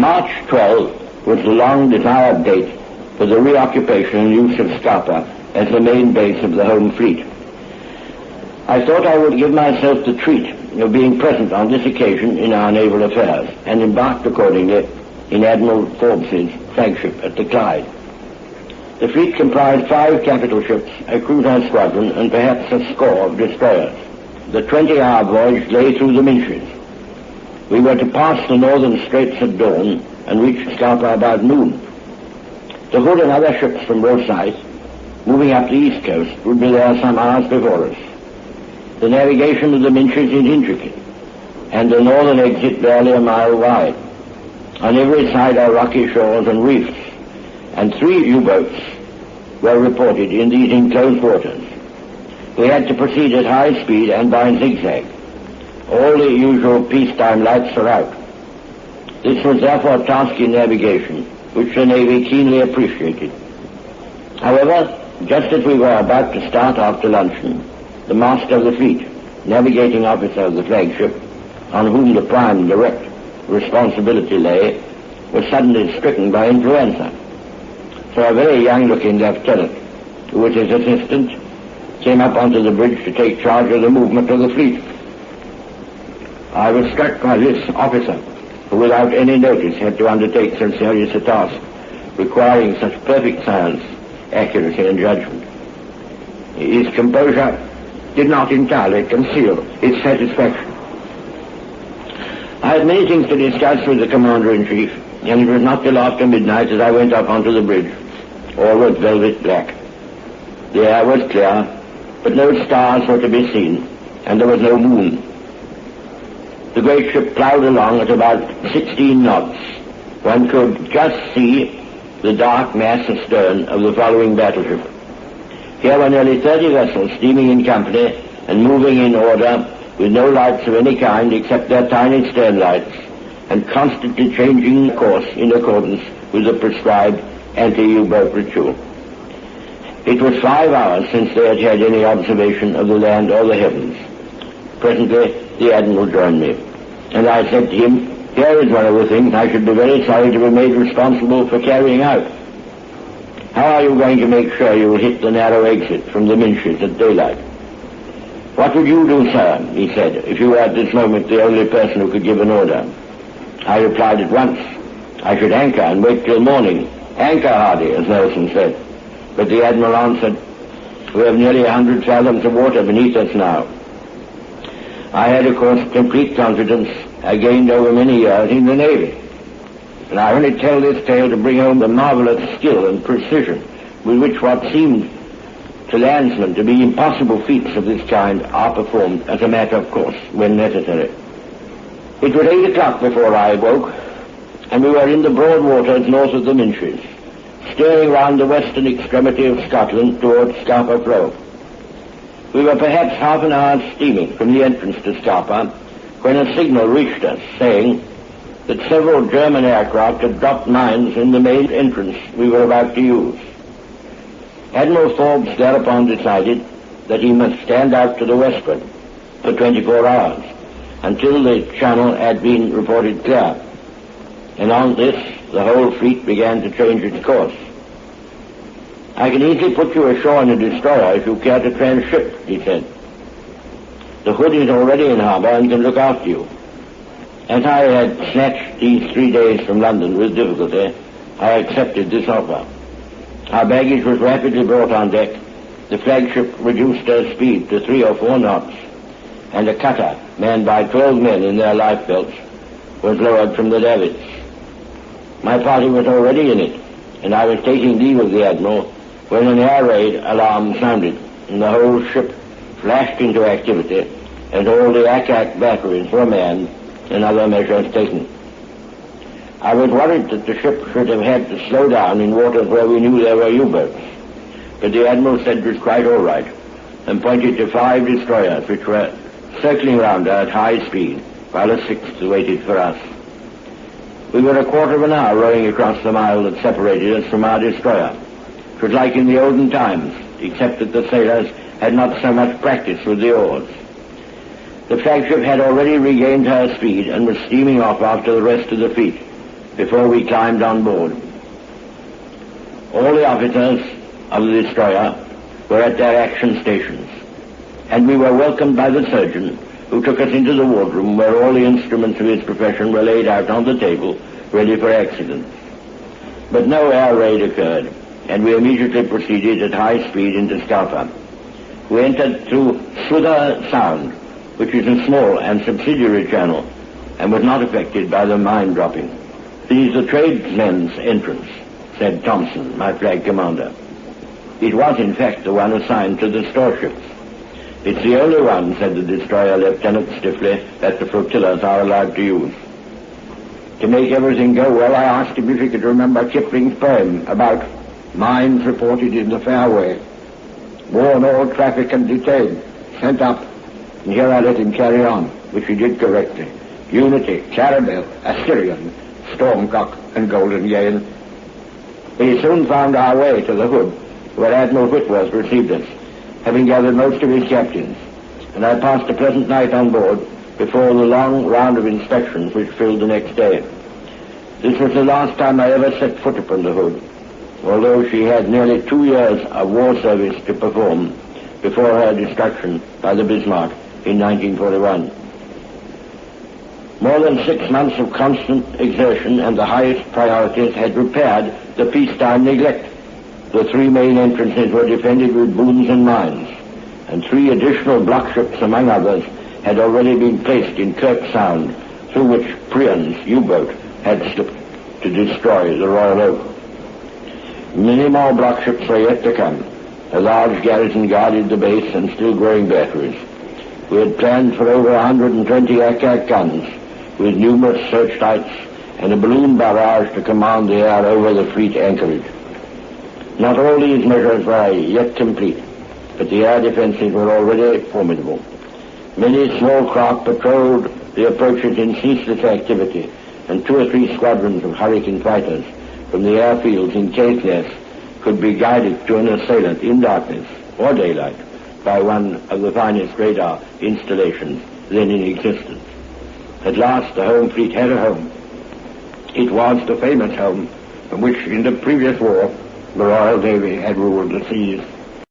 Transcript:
March 12 was the long-desired date for the reoccupation and use of Scapa as the main base of the home fleet. I thought I would give myself the treat of being present on this occasion in our naval affairs, and embarked accordingly in Admiral Forbes's flagship at the Clyde. The fleet comprised 5 capital ships, a cruiser squadron, and perhaps a score of destroyers. The 20-hour voyage lay through the Minches. We were to pass the northern straits at dawn and reach Scapa about noon. The Hood and other ships from Rosyth, moving up the east coast, would be there some hours before us. The navigation of the Minches is intricate, and the northern exit barely a mile wide. On every side are rocky shores and reefs, and 3 U-boats were reported in these enclosed waters. We had to proceed at high speed and by zigzag. All the usual peacetime lights were out. This was therefore a task in navigation, which the Navy keenly appreciated. However, just as we were about to start after luncheon, the master of the fleet, navigating officer of the flagship, on whom the prime direct responsibility lay, was suddenly stricken by influenza. So a very young-looking lieutenant, who was his assistant, came up onto the bridge to take charge of the movement of the fleet. I was struck by this officer, who without any notice had to undertake so serious a task, requiring such perfect science, accuracy, and judgment. His composure did not entirely conceal its satisfaction. I had many things to discuss with the Commander-in-Chief, and it was not till after midnight as I went up onto the bridge. All was velvet black. The air was clear, but no stars were to be seen, and there was no moon. The great ship ploughed along at about 16 knots. One could just see the dark mass astern of the following battleship. Here were nearly 30 vessels steaming in company and moving in order with no lights of any kind except their tiny stern lights, and constantly changing course in accordance with the prescribed anti-U-boat ritual. It was 5 hours since they had had any observation of the land or the heavens. Presently, the Admiral joined me, and I said to him, "Here is one of the things I should be very sorry to be made responsible for carrying out. How are you going to make sure you will hit the narrow exit from the Minches at daylight?" "What would you do, sir," he said, "if you were at this moment the only person who could give an order?" I replied at once, "I should anchor and wait till morning. Anchor, Hardy, as Nelson said." But the Admiral answered, "We have nearly 100 fathoms of water beneath us now." I had, of course, complete confidence I gained over many years in the Navy. And I only tell this tale to bring home the marvelous skill and precision with which what seemed to landsmen to be impossible feats of this kind are performed as a matter of course when necessary. It was 8 o'clock before I awoke, and we were in the broad waters north of the Minches, steering round the western extremity of Scotland towards Scapa Flow. We were perhaps half an hour steaming from the entrance to Scapa when a signal reached us saying that several German aircraft had dropped mines in the main entrance we were about to use. Admiral Forbes thereupon decided that he must stand out to the westward for 24 hours until the channel had been reported clear. And on this, the whole fleet began to change its course. "I can easily put you ashore in a destroyer if you care to tranship," he said. "The Hood is already in harbour and can look after you." As I had snatched these 3 days from London with difficulty, I accepted this offer. Our baggage was rapidly brought on deck, the flagship reduced her speed to 3 or 4 knots, and a cutter, manned by 12 men in their lifebelts, was lowered from the davits. My party was already in it, and I was taking leave of the Admiral when an air raid alarm sounded, and the whole ship flashed into activity, and all the ack-ack batteries were manned and other measures taken. I was worried that the ship should have had to slow down in waters where we knew there were U-boats, but the Admiral said it was quite all right, and pointed to 5 destroyers which were circling round her at high speed, while a 6th waited for us. We were a quarter of an hour rowing across the mile that separated us from our destroyer. It was like in the olden times, except that the sailors had not so much practice with the oars. The flagship had already regained her speed and was steaming off after the rest of the fleet, before we climbed on board. All the officers of the destroyer were at their action stations, and we were welcomed by the surgeon, who took us into the wardroom where all the instruments of his profession were laid out on the table, ready for accidents. But no air raid occurred, and we immediately proceeded at high speed into Scalpa. We entered through Sudha Sound, which is a small and subsidiary channel, and was not affected by the mine dropping. "This is the tradesmen's entrance," said Thompson, my flag commander. It was, in fact, the one assigned to the storeships. "It's the only one," said the destroyer lieutenant stiffly, "that the flotillas are allowed to use." To make everything go well, I asked him if he could remember Kipling's poem about mines reported in the fairway, warn all traffic and detain, sent up, and here I let him carry on, which he did correctly. Unity, Clarabelle, Assyrian, Stormcock, and Golden Yale. We soon found our way to the Hood, where Admiral Whitworth received us, having gathered most of his captains, and I passed a pleasant night on board before the long round of inspections which filled the next day. This was the last time I ever set foot upon the Hood, although she had nearly 2 years of war service to perform before her destruction by the Bismarck in 1941. More than 6 months of constant exertion and the highest priorities had repaired the peacetime neglect. The 3 main entrances were defended with booms and mines, and 3 additional block ships, among others, had already been placed in Kirk Sound, through which Priam's U-boat had slipped to destroy the Royal Oak. Many more block ships were yet to come. A large garrison guarded the base and still growing batteries. We had planned for over 120 attack guns, with numerous searchlights and a balloon barrage to command the air over the fleet anchorage. Not all these measures were yet complete, but the air defenses were already formidable. Many small craft patrolled the approaches in ceaseless activity, and 2 or 3 squadrons of Hurricane fighters from the airfields in Caithness could be guided to an assailant in darkness or daylight by one of the finest radar installations then in existence. At last the home fleet had a home. It was the famous home from which in the previous war the Royal Navy had ruled the seas.